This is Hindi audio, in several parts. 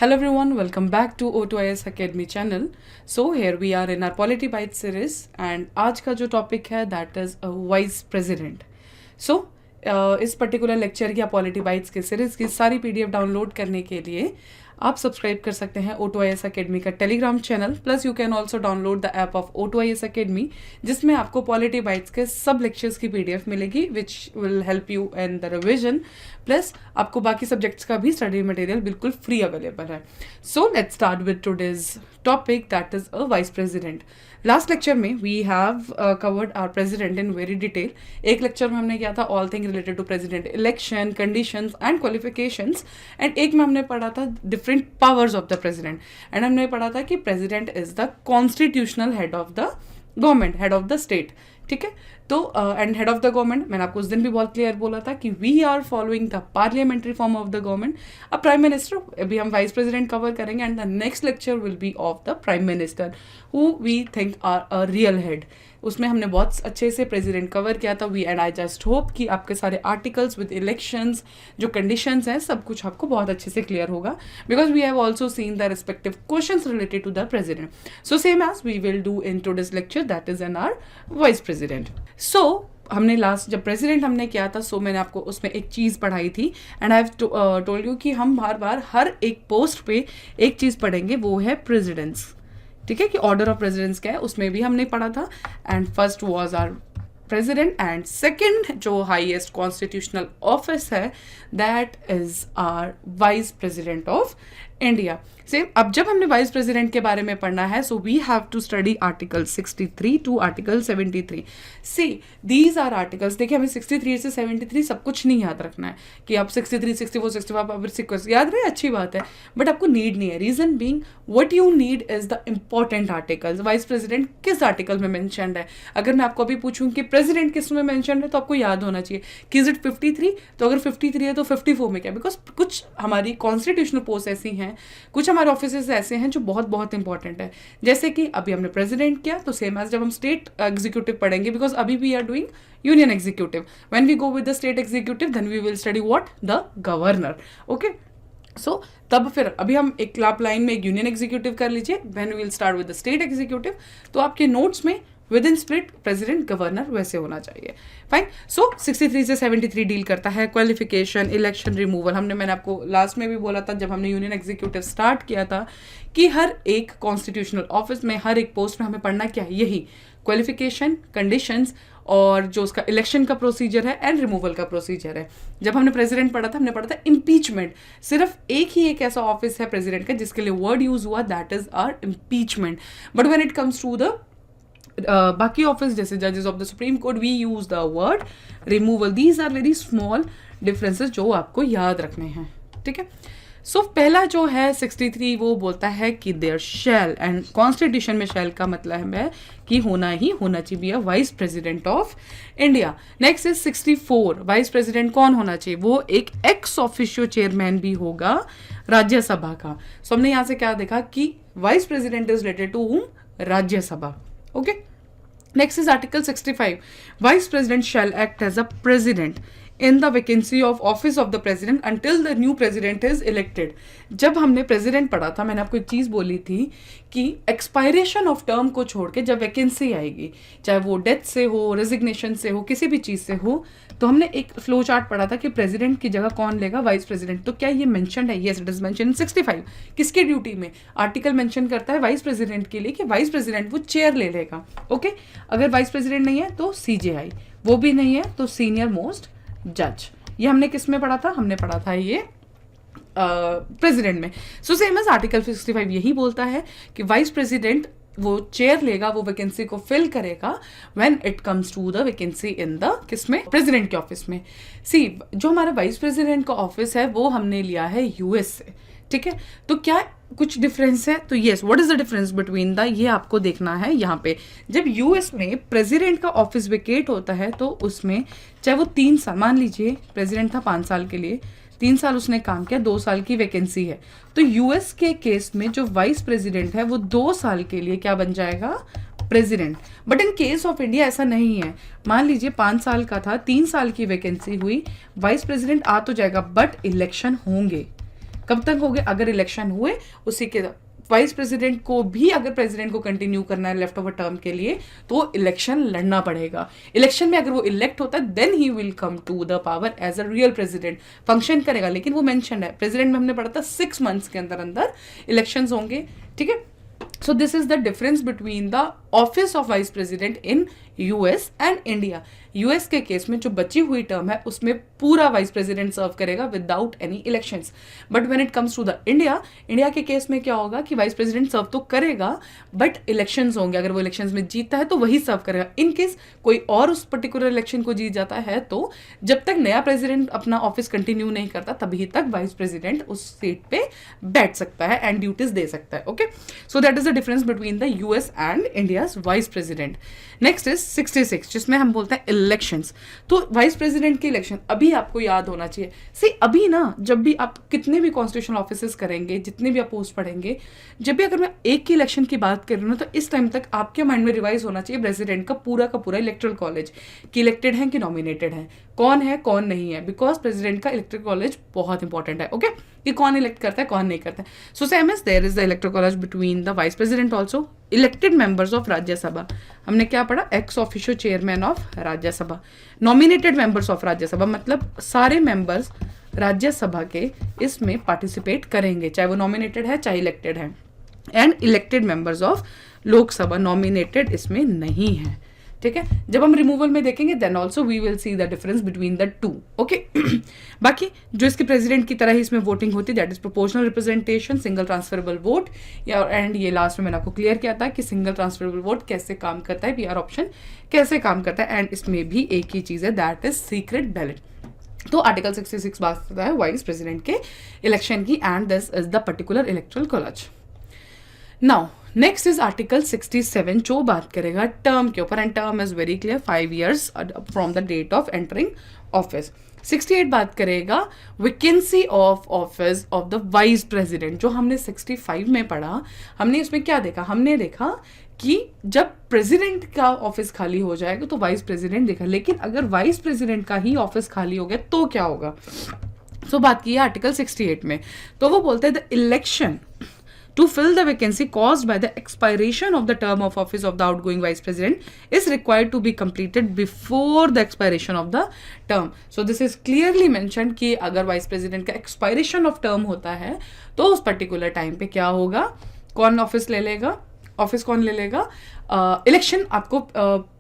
Hello everyone, welcome back to O2IS Academy channel. So here we are in our Polity Bytes series and आज का जो टॉपिक है दैट इज वाइस प्रेसिडेंट. सो इस पर्टिकुलर लेक्चर या पॉलिटी बाइट्स के सीरीज की सारी पीडीएफ डाउनलोड करने के लिए आप सब्सक्राइब कर सकते हैं O2IS अकेडमी का Telegram channel. Plus you can also download the app of O2IS academy जिसमें आपको पॉलिटी बाइट्स के सब लेक्चर्स की पीडीएफ मिलेगी which will help you in the revision. Plus आपको बाकी सब्जेक्ट्स का भी स्टडी मटेरियल बिल्कुल फ्री अवेलेबल है. So let's start with today's topic that is a vice president. Last lecture में we have covered our president in very detail. एक लेक्चर में हमने किया था all thing related to president, election, conditions and qualifications. And एक में हमने पढ़ा था different powers of the president. And हमने पढ़ा था कि president is the constitutional head of the government, head of the state. ठीक है, तो and head of the government मैंने आपको उस दिन भी बहुत क्लियर बोला था कि we are following the parliamentary form of the government. अब प्राइम मिनिस्टर अभी हम वाइस प्रेसिडेंट कवर करेंगे and the next lecture will be of the prime minister who we think are a real head. उसमें हमने बहुत अच्छे से प्रेसिडेंट कवर किया था. We and I just hope कि आपके सारे आर्टिकल्स विद इलेक्शंस, जो कंडीशंस हैं, सब कुछ आपको बहुत अच्छे से क्लियर होगा because we have also seen the respective questions related to the president. So same as we will do in today's lecture that is an our vice president. So हमने लास्ट जब प्रेसिडेंट हमने किया था सो मैंने आपको उसमें एक चीज़ पढ़ाई थी and I have told you कि हम बार बार हर एक पोस्ट पे एक चीज़ पढ़ेंगे, वो है प्रेसिडेंस. ठीक है, कि ऑर्डर ऑफ प्रेसिडेंस क्या है उसमें भी हमने पढ़ा था. And first was our president and second जो हाईएस्ट कॉन्स्टिट्यूशनल ऑफिस है that is our vice president of India. Same अब जब हमने वाइस प्रेसिडेंट के बारे में पढ़ना है so we have to study article 63 to article 73. See these are articles. देखिए हमें 63 से 73 सब कुछ नहीं याद रखना है कि आप 63, 64, 65 सिक्वेंस याद रहे, अच्छी बात है, बट आपको नीड नहीं है. Reason being what you need is the important articles. Vice president किस आर्टिकल में मैंशनड है. अगर मैं आपको अभी पूछूं कि प्रेसिडेंट किस में मैंशनड है तो आपको याद होना चाहिए कि इज इट 53. तो अगर 53 है तो 54 में क्या, बिकॉज कुछ हमारी कॉन्स्टिट्यूशनल पोस्ट ऐसी हैं, कुछ हमारे ऑफिसेज ऐसे हैं जो बहुत बहुत इंपॉर्टेंट है. जैसे कि अभी हमने प्रेसिडेंट किया तो सेम एज जब हम स्टेट एग्जीक्यूटिव पढ़ेंगे, बिकॉज अभी we are doing union executive. When we go with the state executive then we will study what, the governor. Okay, so तब फिर अभी हम एक क्लाप लाइन में एक यूनियन एग्जीक्यूटिव कर लीजिए. When we will start with the state executive तो आपके नोट्स में within split president governor वैसे होना चाहिए. फाइन. सो 63 से 73 डील करता है क्वालिफिकेशन, इलेक्शन, रिमूवल. मैंने आपको लास्ट में भी बोला था जब हमने यूनियन एग्जीक्यूटिव स्टार्ट किया था कि हर एक कॉन्स्टिट्यूशनल ऑफिस में, हर एक पोस्ट में हमें पढ़ना क्या है, यही क्वालिफिकेशन, कंडीशंस और जो उसका इलेक्शन का प्रोसीजर है एंड रिमूवल का प्रोसीजर है. जब हमने प्रेसिडेंट पढ़ा था हमने पढ़ा था इम्पीचमेंट. सिर्फ एक ही एक ऐसा ऑफिस है प्रेसिडेंट का जिसके लिए वर्ड यूज हुआ, that is our impeachment. But when it comes to the बाकी ऑफिस जैसे जजेस of the supreme court we use the word removal. These are very small differences जो आपको याद रखने हैं. ठीक है, सो पहला जो है 63 वो बोलता है कि देयर शैल, एंड कॉन्स्टिट्यूशन में शैल का मतलब है कि होना ही होना चाहिए vice president of India. Next is 64. Vice president कौन होना चाहिए, वो एक एक्स ऑफिशियो चेयरमैन भी होगा राज्यसभा का. सो हमने यहाँ से क्या देखा कि vice president is related to whom, Rajya Sabha. Okay. Next is Article 65. Vice President shall act as a president in the vacancy of office of the president until the new president is elected. जब हमने प्रेसिडेंट पढ़ा था मैंने आपको एक चीज़ बोली थी कि एक्सपायरेशन ऑफ टर्म को छोड़ के जब वैकेंसी आएगी, चाहे वो डेथ से हो, रेजिग्नेशन से हो, किसी भी चीज़ से हो, तो हमने एक फ्लो चार्ट पढ़ा था कि प्रेसिडेंट की जगह कौन लेगा, वाइस प्रेसिडेंट. तो क्या ये मेंशन है? Yes, it is mention in 65. किसकी ड्यूटी में? आर्टिकल मेंशन करता है वाइस प्रेसिडेंट के लिए कि वाइस प्रेसिडेंट वो चेयर ले लेगा. ओके, अगर वाइस प्रेसिडेंट नहीं है तो CJI, वो भी नहीं है तो सीनियर मोस्ट जज. ये हमने किस में पढ़ा था? हमने पढ़ा था ये प्रेसिडेंट में. सो सेम एज आर्टिकल 65 यही बोलता है कि वाइस प्रेसिडेंट वो चेयर लेगा, वो वैकेंसी को फिल करेगा when it comes to the vacancy in the किसमें, प्रेसिडेंट के ऑफिस में. सी जो हमारा वाइस प्रेसिडेंट का ऑफिस है वो हमने लिया है US से. ठीक है, तो क्या कुछ डिफरेंस है? तो yes, what is the difference between the, ये आपको देखना है यहाँ पे. जब US में प्रेसिडेंट का ऑफिस वेकेट होता है तो उसमें चाहे वो 3 साल, मान लीजिए प्रेसिडेंट था 5 साल के लिए, 3 साल उसने काम किया, 2 साल की वैकेंसी है, तो US के केस में जो वाइस प्रेसिडेंट है वो 2 साल के लिए क्या बन जाएगा, president. But in case of India ऐसा नहीं है. मान लीजिए 5 साल का था, 3 साल की वैकेंसी हुई, वाइस प्रेसिडेंट आ तो जाएगा बट इलेक्शन होंगे. कब तक होंगे? अगर इलेक्शन हुए उसी के वाइस प्रेसिडेंट को भी अगर प्रेसिडेंट को कंटिन्यू करना है लेफ्ट ओवर टर्म के लिए तो इलेक्शन लड़ना पड़ेगा। इलेक्शन में अगर वो इलेक्ट होता है then he will come to the power as a real president, function करेगा। लेकिन वो मेंशन है प्रेसिडेंट में हमने पढ़ा था 6 मंथ्स के अंदर अंदर इलेक्शंस होंगे, ठीक है। So this is the difference between the office of vice president in US and India. US के केस में जो बची हुई टर्म है उसमें पूरा वाइस प्रेसिडेंट सर्व करेगा without any elections. But when it comes to the India के केस में क्या होगा कि वाइस प्रेसिडेंट सर्व तो करेगा बट इलेक्शंस होंगे, अगर वो इलेक्शंस में जीतता है तो वही सर्व करेगा। इन केस कोई और उस पर्टिकुलर इलेक्शन को जीत जाता है तो जब तक नया प्रेसिडेंट अपना ऑफिस कंटिन्यू नहीं करता तभी तक वाइस प्रेसिडेंट उस सीट पे बैठ सकता है एंड ड्यूटीज दे सकता है। Okay, so that is the difference between the US and India's vice president. Next is 66 जिसमें हम बोलते हैं इलेक्शंस। तो वाइस प्रेसिडेंट के इलेक्शन अभी आपको याद होना चाहिए। सी अभी ना जब भी आप कितने भी कॉन्स्टिट्यूशनल ऑफिसेस करेंगे, जितने भी आप पोस्ट पढ़ेंगे, जब भी अगर मैं एक की इलेक्शन की बात कर रही हूँ ना तो इस टाइम तक आपके माइंड में रिवाइज होना चाहिए प्रेसिडेंट का पूरा इलेक्टोरल कॉलेज कि इलेक्टेड है कि नॉमिनेटेड है, कौन है कौन नहीं है, बिकॉज प्रेसिडेंट का इलेक्टोरल कॉलेज बहुत इंपॉर्टेंट है। ओके, कि कौन इलेक्ट करता है कौन नहीं करता है। So same as there is the electoral college between the vice president also. Elected members of Rajya Sabha हमने क्या पढ़ा? Ex officio chairman of Rajya Sabha. Nominated members of Rajya Sabha मतलब सारे मेंबर्स राज्यसभा के इसमें पार्टिसिपेट करेंगे, चाहे वो नॉमिनेटेड है चाहे इलेक्टेड है। And elected members of Lok Sabha nominated इसमें नहीं है, ठीक है। जब हम रिमूवल में देखेंगे then also we will see the difference between the two. Okay, बाकी जो इसके प्रेसिडेंट की तरह ही इसमें वोटिंग होती है that is proportional representation, single transferable vote. या एंड ये लास्ट में मैंने आपको क्लियर किया था कि सिंगल ट्रांसफरेबल वोट कैसे काम करता है, पीआर ऑप्शन कैसे काम करता है। एंड इसमें भी एक ही चीज है दैट इज सीक्रेट बैलेट। तो आर्टिकल 66 बात करता है वाइस प्रेसिडेंट के इलेक्शन की and this is the particular electoral college. Now next is article 67 जो बात करेगा टर्म के ऊपर and term is very clear 5 years from the date of entering office. 68 बात करेगा vacancy of office of the vice president. जो हमने 65 में पढ़ा, हमने इसमें क्या देखा? हमने देखा कि जब प्रेसिडेंट का ऑफिस खाली हो जाएगा तो वाइस प्रेसिडेंट देखा, लेकिन अगर वाइस प्रेसिडेंट का ही ऑफिस खाली हो गया तो क्या होगा? सो बात की है आर्टिकल 68 में, तो वो बोलते हैं the election to fill the vacancy caused by the expiration of the term of office of the outgoing vice president is required to be completed before the expiration of the term. So this is clearly mentioned कि अगर vice president का expiration of term होता है तो उस particular time पे क्या होगा? कौन ऑफिस ले लेगा? ऑफिस कौन ले लेगा? इलेक्शन आपको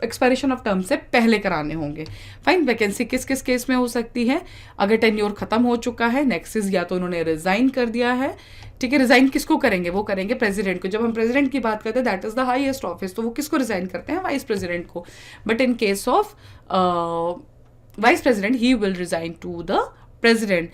एक्सपायरेशन ऑफ टर्म से पहले कराने होंगे। फाइन, वैकेंसी किस किस केस में हो सकती है? अगर टेन्योर खत्म हो चुका है, नेक्स्ट इज या तो उन्होंने रिजाइन कर दिया है, ठीक है। रिजाइन किसको करेंगे? वो करेंगे प्रेसिडेंट को। जब हम प्रेसिडेंट की बात करते हैं that is the highest office, तो वो किसको रिजाइन करते हैं? वाइस प्रेसिडेंट को। But in case of vice president he will resign to the president,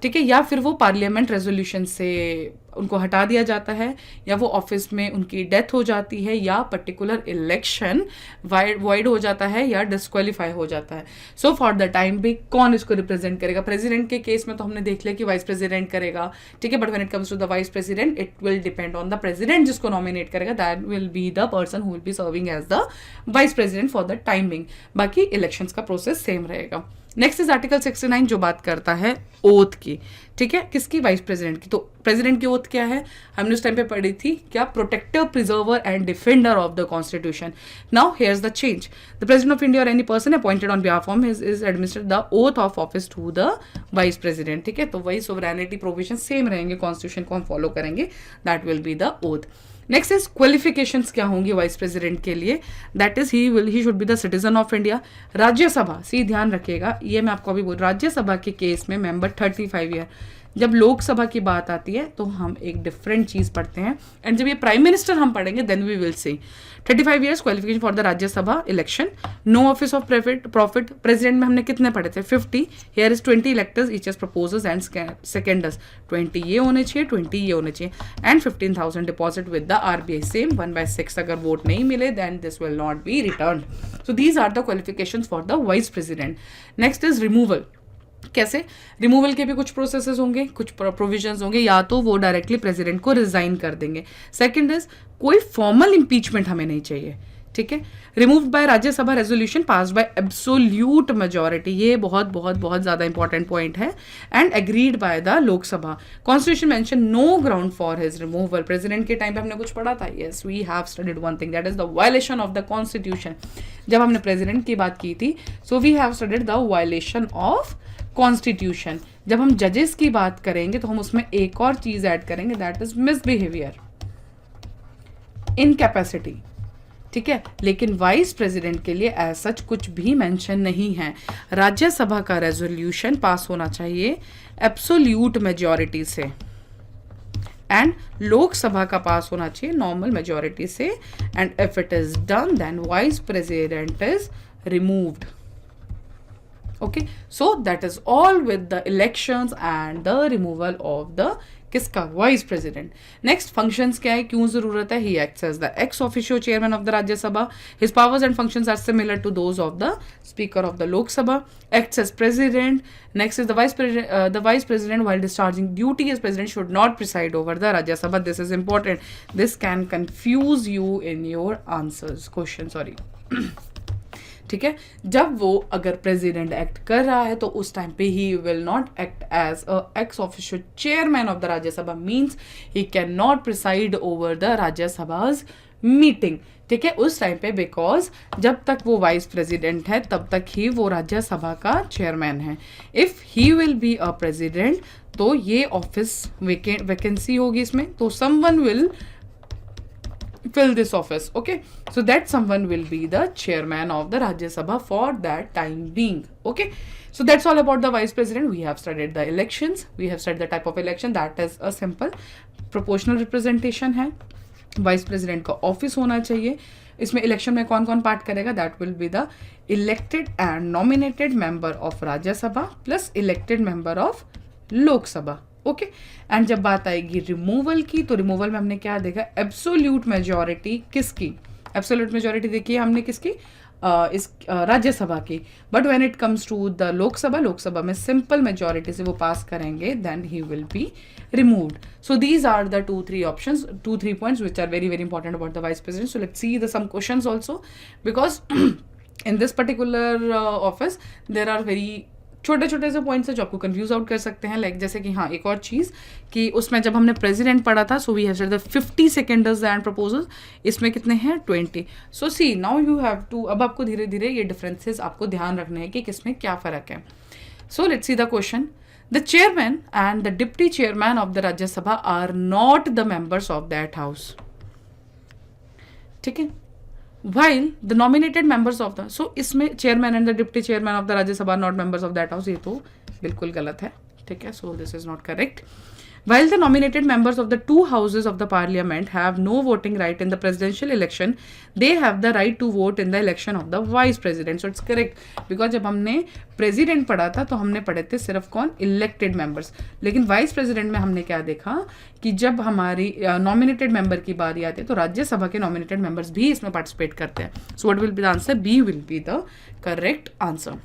ठीक है। या फिर वो पार्लियामेंट रेजोल्यूशन से उनको हटा दिया जाता है, या वो ऑफिस में उनकी डेथ हो जाती है, या पर्टिकुलर इलेक्शन वॉइड हो जाता है या डिस्क्वालीफाई हो जाता है। सो फॉर द टाइम भी कौन इसको रिप्रेजेंट करेगा? प्रेसिडेंट के केस में तो हमने देख लिया कि वाइस प्रेसिडेंट करेगा, ठीक है। But when it comes to the vice president it will depend on the president जिसको नॉमिनेट करेगा, that will be the person who will be serving as the vice president for the timing. बाकी इलेक्शंस का प्रोसेस सेम रहेगा। नेक्स्ट इज आर्टिकल 69 जो बात करता है ओथ की, ठीक है। किसकी? वाइस प्रेसिडेंट की। तो प्रेसिडेंट की ओथ क्या है? हमने उस टाइम पे पढ़ी थी क्या? Protector, preserver and defender of the constitution. Now here's the change, the president of India और any person appointed on behalf of is administrate the oath of office to the vice president, ठीक है। तो वही सोवरेनिटी प्रोविजन सेम रहेंगे, कॉन्स्टिट्यूशन को हम फॉलो करेंगे, that will be the oath. Next is qualifications क्या होंगी वाइस प्रेसिडेंट के लिए? That is he should be the citizen of India. Rajya Sabha, सी ध्यान रखिएगा, ये मैं आपको अभी बोल, राज्यसभा के केस में मेंबर 35 ईयर। जब लोकसभा की बात आती है तो हम एक डिफरेंट चीज पढ़ते हैं, एंड जब ये प्राइम मिनिस्टर हम पढ़ेंगे then we will C 35 years qualification for the Rajya Sabha election. No office of profit. President में हमने कितने पढ़े थे? 50। Here is 20 electors each as proposers and seconders. 20 ये होने चाहिए, 20 ये होने चाहिए, and 15,000 deposit with the RBI. Same 1/6 अगर वोट नहीं मिले then this will not be return. So these are the qualification for the vice president. Next is removal. कैसे? रिमूवल के भी कुछ प्रोसेसेस होंगे, कुछ प्रोविजंस होंगे, या तो वो डायरेक्टली प्रेसिडेंट को रिजाइन कर देंगे। सेकंड इज कोई फॉर्मल इंपीचमेंट हमें नहीं चाहिए, ठीक है, removed by Rajya Sabha resolution passed by absolute majority, ये बहुत बहुत बहुत ज्यादा इंपॉर्टेंट पॉइंट है, and agreed by the Lok Sabha. Constitution mention no ground for his removal. President के टाइम पे हमने कुछ पढ़ा था, yes we have studied one thing, that is the violation of the constitution. जब हमने प्रेसिडेंट की बात की थी, सो we have studied the violation of constitution. जब हम जजेस की बात करेंगे तो हम उसमें एक और चीज ऐड करेंगे, दैट इज मिसबिहेवियर, इनकैपेसिटी, ठीक है। लेकिन वाइस प्रेसिडेंट के लिए ऐसा कुछ भी मेंशन नहीं है। राज्यसभा का रेजोल्यूशन पास होना चाहिए एब्सोल्यूट मेजॉरिटी से, एंड लोकसभा का पास होना चाहिए नॉर्मल मेजॉरिटी से, and if it is done then vice president is removed. Okay, so that is all with the elections and the removal of the किसका, वाइस प्रेसिडेंट। नेक्स्ट फंक्शंस क्या है, क्यों जरूरत है, he acts as the ex officio chairman of the Rajya Sabha, his powers and functions are similar to those of the speaker of the Lok Sabha, acts as president. Next is the vice president while discharging duty as president should not preside over the Rajya Sabha. This is important, this can confuse you in your answers question, sorry ठीक है। जब वो अगर प्रेसिडेंट एक्ट कर रहा है तो उस टाइम पे he will not act as a ex official chairman of the Rajya Sabha, means he can not preside over the Rajya Sabha's meeting, ठीक है, उस टाइम पे, बिकॉज जब तक वो वाइस प्रेसिडेंट है तब तक ही वो राज्यसभा का चेयरमैन है। If he will be a president तो ये ऑफिस वैकेंसी होगी इसमें, तो someone will fill this office, okay, so that someone will be the chairman of the Rajya Sabha for that time being, okay. So that's all about the vice president. We have studied the elections, we have studied the type of election, that is a simple proportional representation है। वाइस प्रेसिडेंट का ऑफिस होना चाहिए, इसमें इलेक्शन में कौन कौन पार्ट करेगा, that will be the elected and nominated member of Rajya Sabha plus elected member of Lok Sabha, okay. And जब बात आएगी रिमूवल की, तो रिमूवल में हमने क्या देखा, एब्सोल्यूट मेजॉरिटी किसकी, एब्सोल्यूट मेजॉरिटी देखिए हमने किसकी, इस राज्यसभा की, but when it comes to the Lok Sabha, Lok Sabha में सिंपल मेजॉरिटी से वो पास करेंगे, then he will be removed. So these are the 2-3 options, 2-3 points which are very very important about the vice president. So let's see some questions also, because in this particular office there are very छोटे छोटे से पॉइंट्स है जो आपको कंफ्यूज आउट कर सकते हैं, लाइक जैसे कि हाँ एक और चीज़ कि उसमें जब हमने प्रेसिडेंट पढ़ा था, so we have said the 50 seconders and proposals, इसमें कितने हैं 20। So see now you have to, अब आपको धीरे धीरे ये डिफरेंसेस आपको ध्यान रखने हैं कि किसमें क्या फ़र्क है। So let's see the question, the chairman and the deputy chairman of the Rajya Sabha are not the members of that house, ठीक है, while the nominated members of the, so इसमें chairman and the deputy chairman of the Rajya Sabha are not members of that house, ये तो बिल्कुल गलत है, ठीक है, so this is not correct. While the nominated members of the two houses of the parliament have no voting right in the presidential election, they have the right to vote in the election of the vice president. So it's correct, because जब हमने president पढ़ा था तो हमने पढ़े थे सिर्फ कौन, elected members, लेकिन vice president में हमने क्या देखा कि जब हमारी nominated member की बारी आती है तो राज्यसभा के nominated members भी इसमें participate करते हैं। So what will be the answer? B will be the correct answer.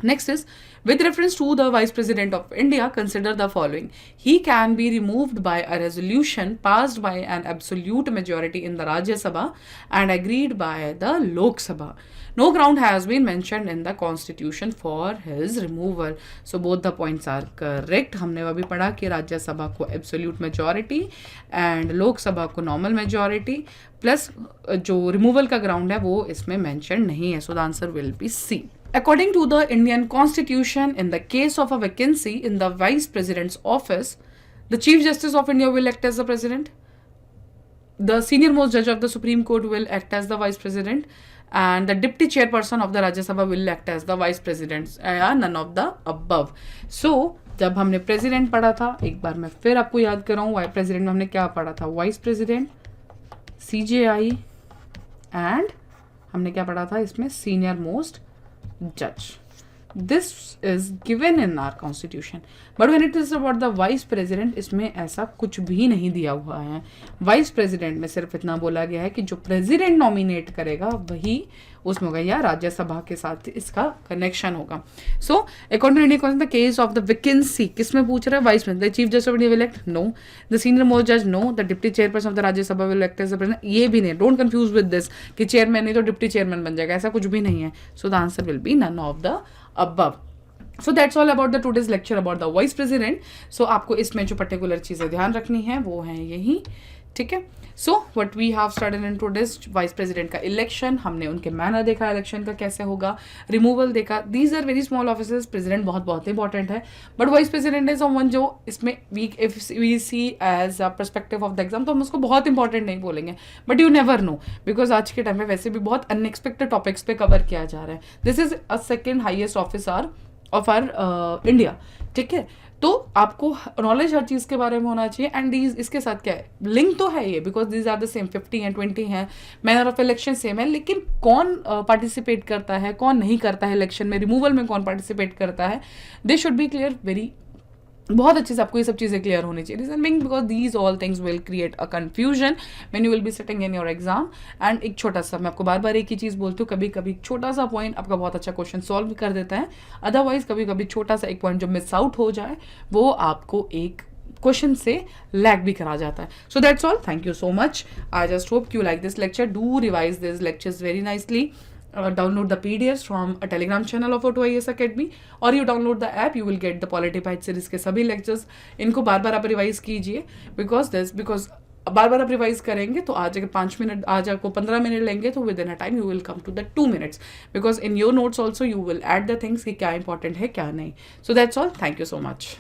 Next is, with reference to the Vice President of India, consider the following. He can be removed by a resolution passed by an absolute majority in the Rajya Sabha and agreed by the Lok Sabha. No ground has been mentioned in the constitution for his removal. So both the points are correct. हमने अभी पढ़ा कि राज्य सभा को absolute majority and लोक सभा को normal majority plus जो removal का ground है वो इसमें mentioned नहीं है. So the answer will be C. According to the Indian Constitution, in the case of a vacancy in the Vice President's office, the Chief Justice of India will act as the President. The senior most judge of the Supreme Court will act as the Vice President, and the Deputy Chairperson of the Rajya Sabha will act as the Vice President. None of the above. So, जब हमने President पढ़ा था, एक बार मैं फिर आपको याद कराऊँ, Vice President में हमने क्या पढ़ा था? Vice President, CJI, and हमने क्या पढ़ा था इसमें? Senior most judge. This is given in our constitution, but when it is about the vice president, इसमें ऐसा कुछ भी नहीं दिया हुआ है। वाइस प्रेसिडेंट में सिर्फ इतना बोला गया है कि जो प्रेसिडेंट नॉमिनेट करेगा वही उसमें होगा, या राज्यसभा के साथ इसका कनेक्शन होगा। So according to Indian constitution the case of the vacancy, किसमें पूछ रहा है? Vice president. The chief justice of India will elect? No. The senior most जज? No. The deputy chairperson of the Rajya Sabha will elect as the president? ये भी नहीं। डोंट कंफ्यूज विद दिस कि चेयरमैन नहीं तो डिप्टी चेयरमैन बन जाएगा, ऐसा कुछ भी नहीं है। So the answer will be none of the above. So that's all about the today's lecture about the vice president. So आपको इसमें जो पर्टिकुलर चीज़ें ध्यान रखनी है वो हैं यही, ठीक है। So what we have started in today's vice president का इलेक्शन, हमने उनके मैनर देखा इलेक्शन का कैसे होगा, रिमूवल देखा। These are very small officers, president बहुत इंपॉर्टेंट है, but vice president is one जो इसमें if we see as a perspective of the exam तो हम उसको बहुत इंपॉर्टेंट नहीं बोलेंगे, but you never know, because आज के टाइम में वैसे भी बहुत अनएक्सपेक्टेड टॉपिक्स पे कवर किया जा रहा है। This is a second highest officer of R India, ठीक है। तो आपको नॉलेज हर चीज़ के बारे में होना चाहिए, एंड इसके साथ क्या है, लिंक तो है ये, because these are the same, 50 हैं 20 हैं, मैनर ऑफ इलेक्शन सेम है, लेकिन कौन पार्टिसिपेट करता है कौन नहीं करता है इलेक्शन में, रिमूवल में कौन पार्टिसिपेट करता है, they should be clear very, बहुत अच्छे से आपको ये सब चीज़ें क्लियर होनी चाहिए। Reason being because these all things will create a confusion when you will be sitting in your exam. And एक छोटा सा, मैं आपको बार बार एक ही चीज़ बोलती हूँ, कभी कभी छोटा सा पॉइंट आपका बहुत अच्छा क्वेश्चन सॉल्व कर देता है, अदरवाइज कभी कभी छोटा सा एक पॉइंट जो मिस आउट हो जाए वो आपको एक क्वेश्चन से लैग भी करा जाता है। सो that's all, thank you so much. I just hope you like this lecture. Do revise these lectures very nicely. Download the PDFs from a Telegram channel of Auto-IAS Academy, or you download the app, you will get the Polity Bytes series के सभी lectures. इनको बार बार आप रिवाइज कीजिए, because बार बार आप रिवाइज करेंगे तो आज अगर 5 मिनट, आज आपको 15 मिनट लेंगे तो within a time you will come to the 2 minutes, because in your notes also you will add the things कि क्या इंपॉर्टेंट है क्या नहीं. So that's all, thank you so much.